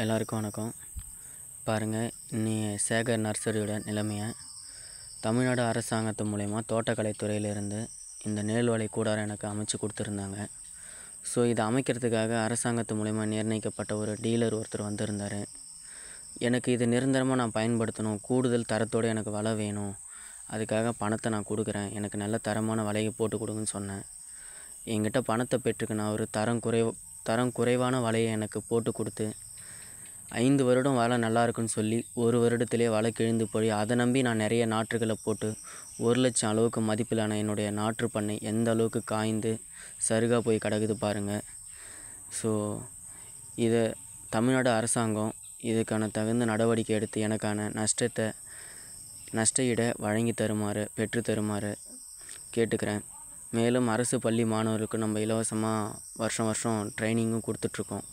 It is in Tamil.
எல்லாருக்கும் வணக்கம். பாருங்கள், இன்னி சேகர் நர்சரியோட நிலைமையை தமிழ்நாடு அரசாங்கத்து மூலயமா தோட்டக்கலைத்துறையிலேருந்து இந்த நேல்வலை கூடாரம் எனக்கு அமைச்சு கொடுத்துருந்தாங்க. ஸோ இதை அமைக்கிறதுக்காக அரசாங்கத்து மூலயமா நிர்ணயிக்கப்பட்ட ஒரு டீலர் ஒருத்தர் வந்திருந்தார். எனக்கு இது நிரந்தரமாக நான் பயன்படுத்தணும், கூடுதல் தரத்தோடு எனக்கு வலை வேணும், அதுக்காக பணத்தை நான் கொடுக்குறேன், எனக்கு நல்ல தரமான வலையை போட்டு கொடுங்கன்னு சொன்னேன். என்கிட்ட பணத்தை பெற்றுக்கு நான் ஒரு தரம் குறைவான வலையை எனக்கு போட்டு கொடுத்து 5 வருடம் வலை நல்லா இருக்குன்னு சொல்லி 1 வருடத்திலே வலை கிழிந்து போய் அதை நம்பி நான் நிறைய நாற்றுகளை போட்டு 1,00,000 அளவுக்கு மதிப்பிலான என்னுடைய நாற்று பண்ணை எந்த அளவுக்கு காய்ந்து சருகாக போய் கிடக்குது பாருங்கள். ஸோ இதை தமிழ்நாடு அரசாங்கம் இதுக்கான தகுந்த நடவடிக்கை எடுத்து எனக்கான நஷ்ட ஈடை வழங்கி தருமாறு பெற்று தருமாறு கேட்டுக்கிறேன். மேலும் அரசு பள்ளி மாணவர்களுக்கு நம்ம இலவசமாக வருஷம் ட்ரைனிங்கும் கொடுத்துட்ருக்கோம்.